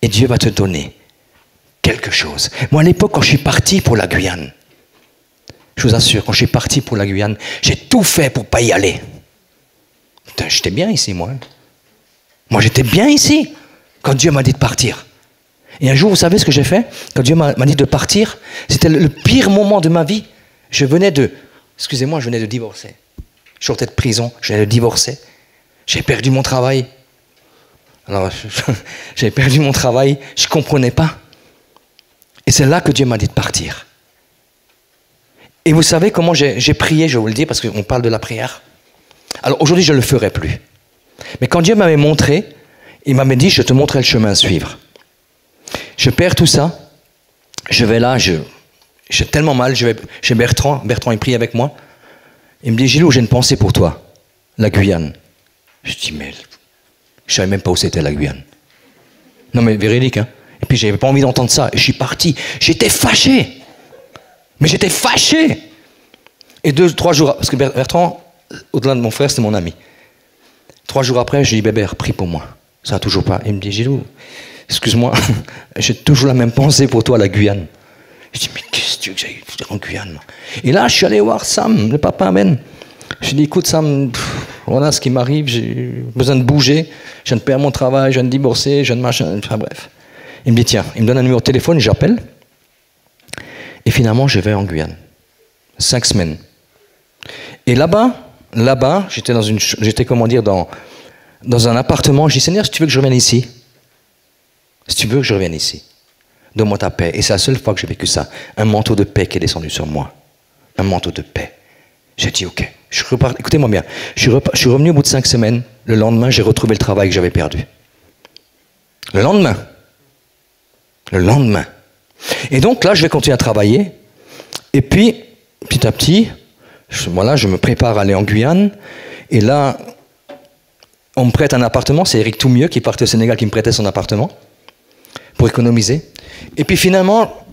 Et Dieu va te donner quelque chose. Moi, à l'époque, quand je suis parti pour la Guyane, je vous assure, quand je suis parti pour la Guyane, j'ai tout fait pour ne pas y aller. Putain, j'étais bien ici, moi. Moi, j'étais bien ici, quand Dieu m'a dit de partir. Et un jour, vous savez ce que j'ai fait? Quand Dieu m'a dit de partir, c'était le pire moment de ma vie. Je venais de divorcer. Je sortais de prison, je venais de divorcer. J'ai perdu mon travail. Alors, j'ai perdu mon travail, je ne comprenais pas. Et c'est là que Dieu m'a dit de partir. Et vous savez comment j'ai prié, je vais vous le dire, parce qu'on parle de la prière. Alors aujourd'hui, je ne le ferai plus. Mais quand Dieu m'avait montré, il m'avait dit, je te montrerai le chemin à suivre. Je perds tout ça. Je vais là, j'ai tellement mal. Je vais chez Bertrand. Bertrand, il prie avec moi. Il me dit, Gilou, j'ai une pensée pour toi. La Guyane. Je dis, mais je ne savais même pas où c'était la Guyane. Non mais véridique, hein. Et puis j'avais pas envie d'entendre ça. Et je suis parti. J'étais fâché. Mais j'étais fâché. Et 2-3 jours, parce que Bertrand, au-delà de mon frère, c'était mon ami. 3 jours après, je lui dis, Bébert, prie pour moi. Ça n'a toujours pas. Il me dit, Gilou, excuse-moi, j'ai toujours la même pensée pour toi, la Guyane. Je dis, mais qu'est-ce que tu veux que j'aille en Guyane? Et là, je suis allé voir Sam, le papa Amen. Je lui dis, écoute Sam, voilà ce qui m'arrive, j'ai besoin de bouger, je viens de perdre mon travail, je viens de divorcer, je viens de machin, enfin bref. Il me dit, tiens, il me donne un numéro de téléphone, j'appelle. Et finalement, je vais en Guyane. 5 semaines. Et là-bas, j'étais comment dire, dans un appartement. Je dis, Seigneur, si tu veux que je revienne ici, donne-moi ta paix. Et c'est la seule fois que j'ai vécu ça. Un manteau de paix qui est descendu sur moi. Un manteau de paix. J'ai dit, ok. Écoutez-moi bien. Je suis revenu au bout de 5 semaines. Le lendemain, j'ai retrouvé le travail que j'avais perdu. Le lendemain. Et donc là, je vais continuer à travailler. Et puis, petit à petit, je me prépare à aller en Guyane. Et là, on me prête un appartement. C'est Eric Toumieux qui partait au Sénégal qui me prêtait son appartement pour économiser. Et puis finalement,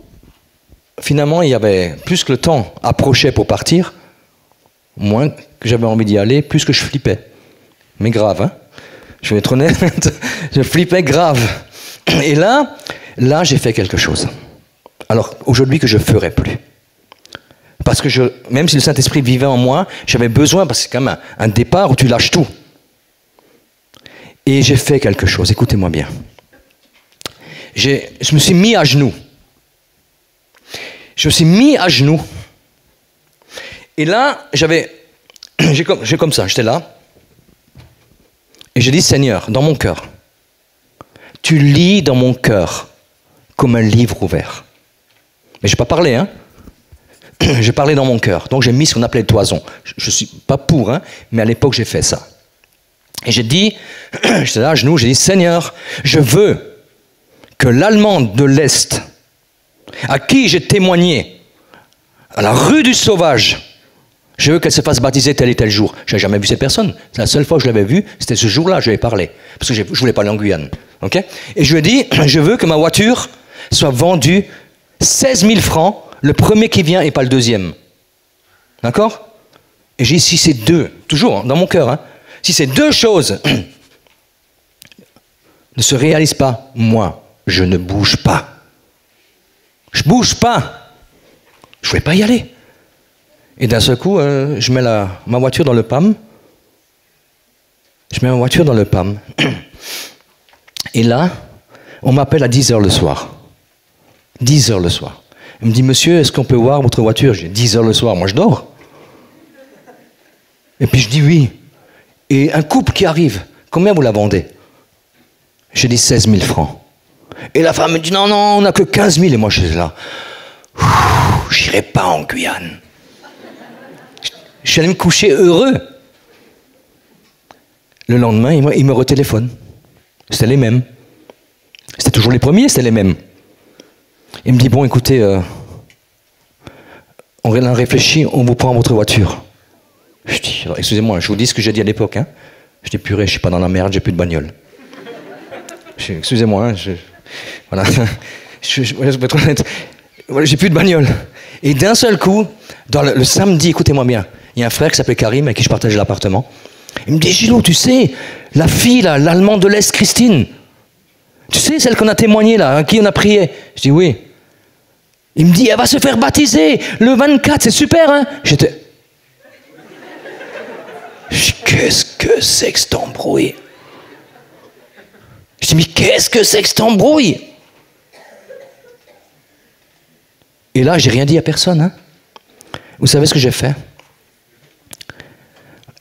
il y avait, plus que le temps approchait pour partir, moins que j'avais envie d'y aller, plus que je flippais. Mais grave, hein. Je vais être honnête, je flippais grave. Et là, j'ai fait quelque chose. alors aujourd'hui que je ne ferai plus. Parce que même si le Saint-Esprit vivait en moi, j'avais besoin, parce que c'est quand même un départ où tu lâches tout. Et j'ai fait quelque chose, écoutez-moi bien. Je me suis mis à genoux. Je me suis mis à genoux. Et là, j'ai comme ça, j'étais là. Et j'ai dit, Seigneur, dans mon cœur, tu lis dans mon cœur comme un livre ouvert. Mais je n'ai pas parlé, hein. J'ai parlé dans mon cœur. Donc j'ai mis ce qu'on appelait toison. Je ne suis pas pour, hein, mais à l'époque j'ai fait ça. Et j'ai dit, j'étais là à genoux, j'ai dit, Seigneur, je veux que l'Allemande de l'Est, à qui j'ai témoigné, à la rue du Sauvage, je veux qu'elle se fasse baptiser tel et tel jour. Je n'avais jamais vu cette personne. La seule fois que je l'avais vue, c'était ce jour-là, je lui ai parlé. Parce que je voulais parler en Guyane. Okay, et je lui ai dit, je veux que ma voiture soit vendue 16 000 francs, le premier qui vient et pas le deuxième. D'accord? Et j'ai dit, si c'est deux, toujours dans mon cœur, hein, si ces deux choses ne se réalisent pas, moi, je ne bouge pas. Je ne bouge pas. Je ne voulais pas y aller. Et d'un seul coup, je mets ma voiture dans le PAM. Je mets ma voiture dans le PAM. Et là, on m'appelle à 10 h le soir. 10 h le soir. Il me dit, monsieur, est-ce qu'on peut voir votre voiture? J'ai 10 h le soir, moi je dors. Et puis je dis oui. Et un couple qui arrive, combien vous la vendez? J'ai dit 16 000 francs. Et la femme me dit, non, non, on n'a que 15 000. Et moi je suis là, j'irai pas en Guyane. Je suis allé me coucher heureux. Le lendemain, il me retéléphone. C'était les mêmes. C'était toujours les premiers, c'était les mêmes. Il me dit, bon, écoutez, on a réfléchi, on vous prend votre voiture. Je dis, excusez-moi, je vous dis ce que j'ai dit à l'époque. Hein. Je dis, purée, je suis pas dans la merde, j'ai plus de bagnole. Excusez-moi, hein, voilà. Je vais être honnête. Voilà, j'ai plus de bagnole. Et d'un seul coup, le samedi, écoutez-moi bien, il y a un frère qui s'appelait Karim, avec qui je partageais l'appartement. Il me dit, Gilot, tu sais, la fille, là, l'Allemande de l'Est, Christine, tu sais, celle qu'on a témoigné, là, à qui on a prié. Je dis, oui. Il me dit, elle va se faire baptiser le 24, c'est super, hein. J'étais... Qu'est-ce que c'est que cet embrouille? Je dis, mais qu'est-ce que c'est que cet embrouille? Et là, j'ai rien dit à personne, hein. Vous savez ce que j'ai fait?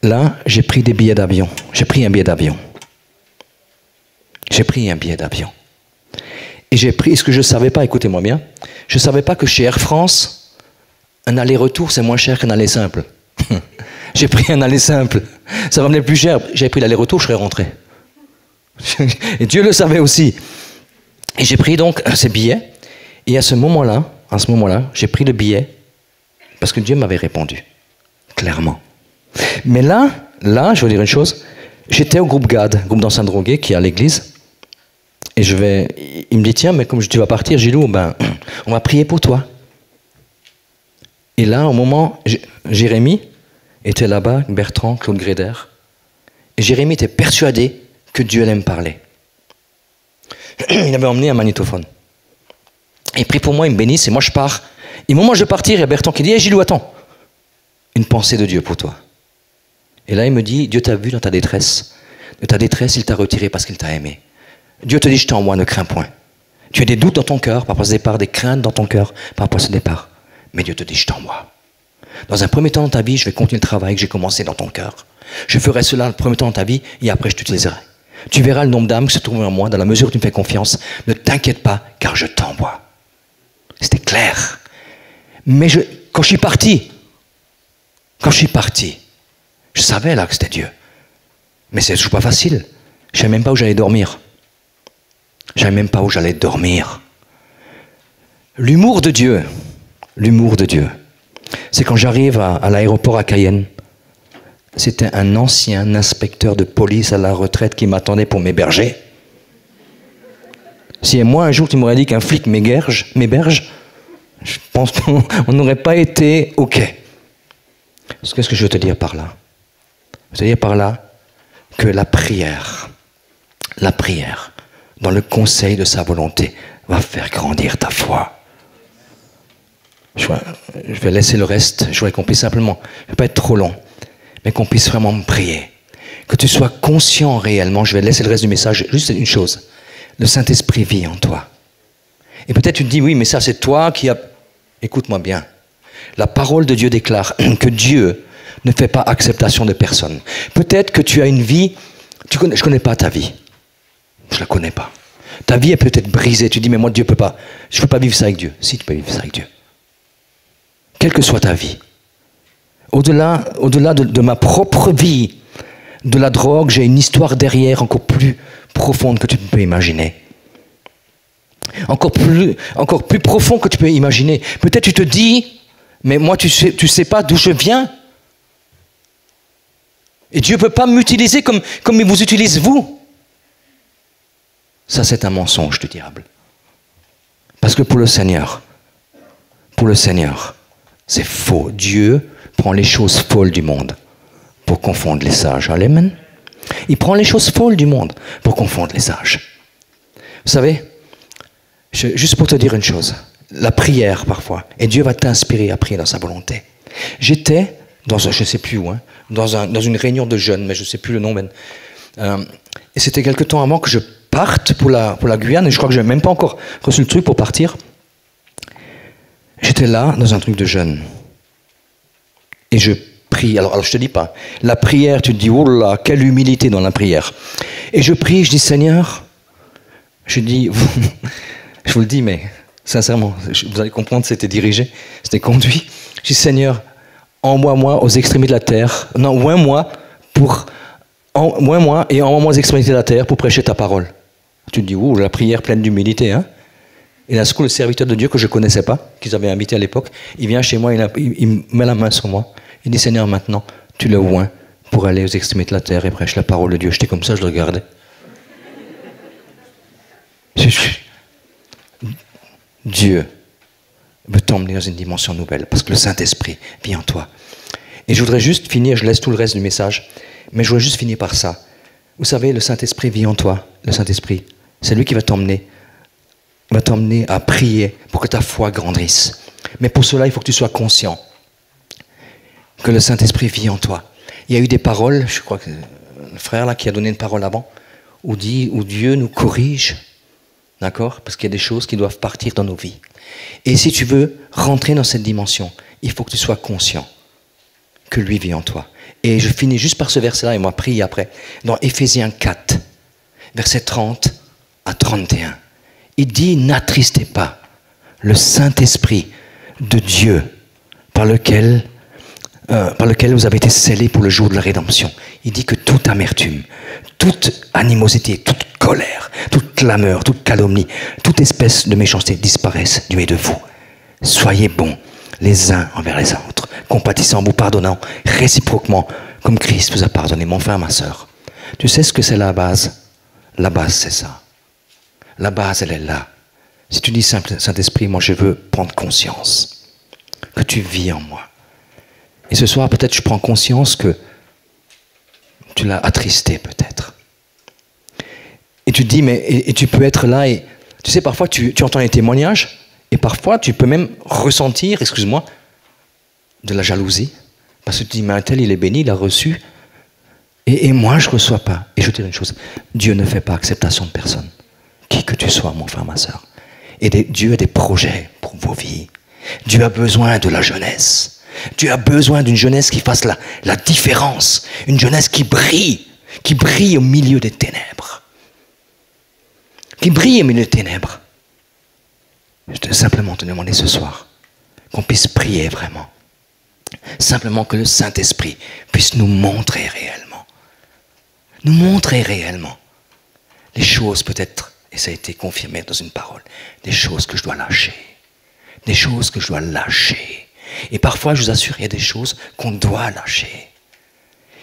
Là, j'ai pris des billets d'avion. J'ai pris un billet d'avion. J'ai pris un billet d'avion. Et j'ai pris, ce que je ne savais pas, écoutez-moi bien, je ne savais pas que chez Air France, un aller-retour, c'est moins cher qu'un aller simple. J'ai pris un aller simple. Ça va me plus cher. J'avais pris l'aller-retour, je serais rentré. Et Dieu le savait aussi. Et j'ai pris donc ces billets. Et à ce moment-là, j'ai pris le billet parce que Dieu m'avait répondu. Clairement. Mais là, je vais dire une chose. J'étais au groupe GAD, groupe d'anciens drogués, qui est à l'église. Et il me dit, tiens, mais comme tu vas partir, Gilou, ben, on va prier pour toi. Et là, au moment, Jérémie était là-bas, Bertrand, Claude Gréder. Et Jérémie était persuadé que Dieu allait me parler. Il avait emmené un magnétophone. Il prie pour moi, il me bénisse, et moi je pars. Et au moment où je vais partir, il y a Bertrand qui dit, hey, Gilou, attends. Une pensée de Dieu pour toi. Et là, il me dit, Dieu t'a vu dans ta détresse. De ta détresse, il t'a retiré parce qu'il t'a aimé. Dieu te dit, je t'envoie, ne crains point. Tu as des doutes dans ton cœur par rapport à ce départ, des craintes dans ton cœur par rapport à ce départ. Mais Dieu te dit, je t'envoie. Dans un premier temps dans ta vie, je vais continuer le travail que j'ai commencé dans ton cœur. Je ferai cela le premier temps dans ta vie et après je t'utiliserai. Tu verras le nombre d'âmes qui se trouvent en moi dans la mesure où tu me fais confiance. Ne t'inquiète pas, car je t'envoie. C'était clair. Mais quand je suis parti, je savais là que c'était Dieu. Mais c'est toujours pas facile. Je ne savais même pas où j'allais dormir. L'humour de Dieu, c'est quand j'arrive à l'aéroport à Cayenne. C'était un ancien inspecteur de police à la retraite qui m'attendait pour m'héberger. Si moi un jour tu m'aurais dit qu'un flic m'héberge, je pense qu'on n'aurait pas été OK. Qu'est-ce que je veux te dire par là? Je veux te dire par là que la prière, dans le conseil de sa volonté, va faire grandir ta foi. Je vais laisser le reste. Je voudrais qu'on puisse simplement, je ne vais pas être trop long, mais qu'on puisse vraiment prier. Que tu sois conscient réellement. Je vais laisser le reste du message. Juste une chose. Le Saint-Esprit vit en toi. Et peut-être tu te dis, oui, mais ça c'est toi qui as... Écoute-moi bien. La parole de Dieu déclare que Dieu ne fait pas acceptation de personne. Peut-être que tu as une vie, je ne connais pas ta vie. Je ne la connais pas. Ta vie est peut-être brisée. Tu dis, mais moi, Dieu peut pas. Je ne peux pas vivre ça avec Dieu. Si, tu peux vivre ça avec Dieu. Quelle que soit ta vie. Au-delà de ma propre vie, de la drogue, j'ai une histoire derrière encore plus profonde que tu ne peux imaginer. Encore plus profond que tu peux imaginer. Peut-être tu te dis, mais moi tu sais pas d'où je viens. Et Dieu ne peut pas m'utiliser comme il vous utilise vous. Ça c'est un mensonge du diable. Parce que pour le Seigneur, c'est faux. Dieu prend les choses folles du monde pour confondre les sages. Amen. Il prend les choses folles du monde pour confondre les sages. Vous savez, juste pour te dire une chose, la prière parfois, et Dieu va t'inspirer à prier dans sa volonté. J'étais dans je ne sais plus où, dans une réunion de jeunes, mais je ne sais plus le nom. Et c'était quelque temps avant que je parte pour la Guyane, et je crois que je n'avais même pas encore reçu le truc pour partir. J'étais là, dans un truc de jeunes. Et je prie. Alors je ne te dis pas, la prière, tu te dis, oh là, quelle humilité dans la prière. Et je prie, je dis, Seigneur, je dis, je vous le dis, mais sincèrement, vous allez comprendre, c'était dirigé, c'était conduit. Je dis, Seigneur, envoie-moi aux extrémités de la terre. Non, envoie-moi et envoie-moi aux extrémités de la terre pour prêcher ta parole. Tu te dis, oh, la prière pleine d'humilité, hein. Et d'un coup, le serviteur de Dieu que je ne connaissais pas, qu'ils avaient invité à l'époque, il vient chez moi, il met la main sur moi. Il dit, Seigneur, maintenant, tu le oins pour aller aux extrémités de la terre et prêcher la parole de Dieu. J'étais comme ça, je le regardais. Dieu veut t'emmener dans une dimension nouvelle, parce que le Saint-Esprit vit en toi. Et je voudrais juste finir, je laisse tout le reste du message, mais je voudrais juste finir par ça. Vous savez, le Saint-Esprit vit en toi. Le Saint-Esprit, c'est lui qui va t'emmener. Il va t'emmener à prier pour que ta foi grandisse. Mais pour cela, il faut que tu sois conscient que le Saint-Esprit vit en toi. Il y a eu des paroles, je crois que le frère là qui a donné une parole avant, où Dieu nous corrige, d'accord? Parce qu'il y a des choses qui doivent partir dans nos vies. Et si tu veux rentrer dans cette dimension, il faut que tu sois conscient que lui vit en toi. Et je finis juste par ce verset-là, et moi prie après. Dans Éphésiens 4, versets 30 à 31. Il dit, n'attristez pas le Saint-Esprit de Dieu par lequel vous avez été scellés pour le jour de la rédemption. Il dit que toute amertume, toute animosité, toute colère, toute clameur, toute calomnie, toute espèce de méchanceté disparaissent du milieu de vous. Soyez bons les uns envers les autres, compatissant, vous pardonnant réciproquement, comme Christ vous a pardonné, mon frère, ma sœur. Tu sais ce que c'est la base? La base, c'est ça. La base, elle est là. Si tu dis Saint-Esprit, moi je veux prendre conscience que tu vis en moi. Et ce soir, peut-être je prends conscience que tu l'as attristé, peut-être. Et tu te dis, mais et tu peux être là, et tu sais, parfois tu entends les témoignages, et parfois tu peux même ressentir, excuse-moi, de la jalousie. Parce que tu dis, mais un tel, il est béni, il a reçu, et moi je ne reçois pas. Et je te dis une chose, Dieu ne fait pas acceptation de personne. Qui que tu sois, mon frère, ma soeur. Et Dieu a des projets pour vos vies. Dieu a besoin de la jeunesse. Dieu a besoin d'une jeunesse qui fasse la différence. Une jeunesse qui brille au milieu des ténèbres. Qui brille au milieu des ténèbres. Je veux simplement te demander ce soir qu'on puisse prier vraiment. Simplement que le Saint-Esprit puisse nous montrer réellement. Nous montrer réellement les choses peut-être, et ça a été confirmé dans une parole, des choses que je dois lâcher. Des choses que je dois lâcher. Et parfois, je vous assure, il y a des choses qu'on doit lâcher.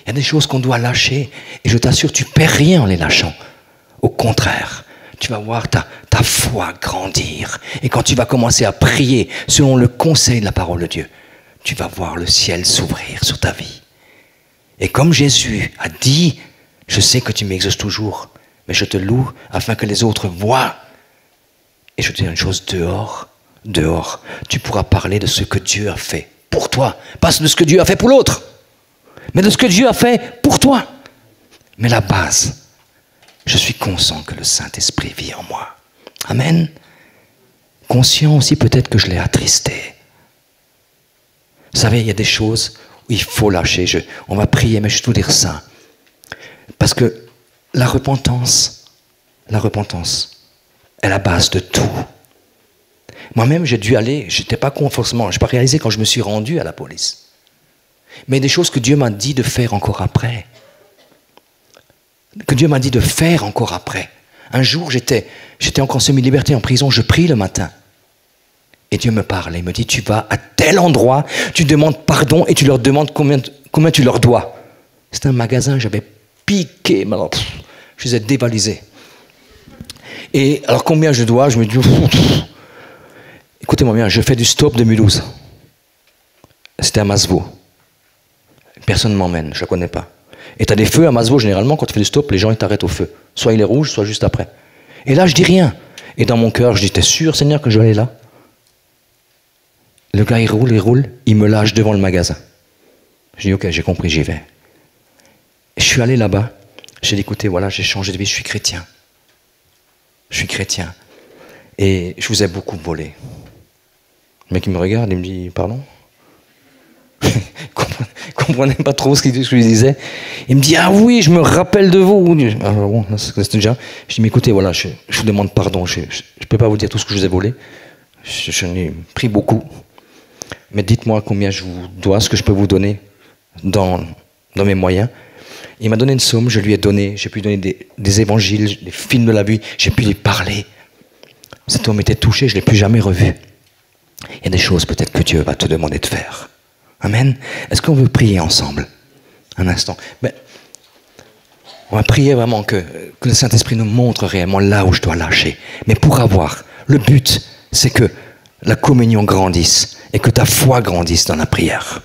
Il y a des choses qu'on doit lâcher. Et je t'assure, tu ne perds rien en les lâchant. Au contraire, tu vas voir ta foi grandir. Et quand tu vas commencer à prier selon le conseil de la parole de Dieu, tu vas voir le ciel s'ouvrir sur ta vie. Et comme Jésus a dit, je sais que tu m'exauces toujours, mais je te loue afin que les autres voient. Et je te dis une chose, dehors, dehors, tu pourras parler de ce que Dieu a fait pour toi. Pas de ce que Dieu a fait pour l'autre, mais de ce que Dieu a fait pour toi. Mais la base, je suis conscient que le Saint-Esprit vit en moi. Amen. Conscient aussi peut-être que je l'ai attristé. Vous savez, il y a des choses où il faut lâcher. On va prier, mais je vais vous dire ça. Parce que la repentance est la base de tout. Moi-même, j'ai dû aller, je n'étais pas con forcément, je n'ai pas réalisé quand je me suis rendu à la police. Mais des choses que Dieu m'a dit de faire encore après. Que Dieu m'a dit de faire encore après. Un jour, j'étais encore semi-liberté en prison, je prie le matin. Et Dieu me parle, il me dit, tu vas à tel endroit, tu demandes pardon et tu leur demandes combien tu leur dois. C'était un magasin, j'avais piqué, mais alors, je les ai dévalisés. Et alors combien je dois, je me dis, écoutez-moi bien, je fais du stop de Mulhouse. C'était à Masevaux. Personne ne m'emmène, je ne la connais pas. Et tu as des feux à Masevaux, généralement, quand tu fais du stop, les gens ils t'arrêtent au feu. Soit il est rouge, soit juste après. Et là, je dis rien. Et dans mon cœur, je dis, t'es sûr, Seigneur, que je vais aller là? Le gars, il roule, il me lâche devant le magasin. Je dis, ok, j'ai compris, j'y vais. Et je suis allé là-bas, j'ai dit, écoutez, voilà, j'ai changé de vie, je suis chrétien. Je suis chrétien. Et je vous ai beaucoup volé. Le mec, il me regarde, il me dit, pardon? Comprenait pas trop ce que je lui disais. Il me dit, ah oui, je me rappelle de vous. Ah, bon, c'est déjà. Je dis, mais écoutez, voilà, je vous demande pardon. Je ne peux pas vous dire tout ce que je vous ai volé. J'en ai pris beaucoup. Mais dites-moi combien je vous dois, ce que je peux vous donner dans mes moyens. Il m'a donné une somme, je lui ai donné. J'ai pu donner des évangiles, des films de la vie. J'ai pu lui parler. Cet homme était touché, je ne l'ai plus jamais revu. Il y a des choses peut-être que Dieu va te demander de faire. Amen. Est-ce qu'on veut prier ensemble? Un instant. Ben, on va prier vraiment que le Saint-Esprit nous montre réellement là où je dois lâcher. Mais pour avoir, le but, c'est que la communion grandisse et que ta foi grandisse dans la prière.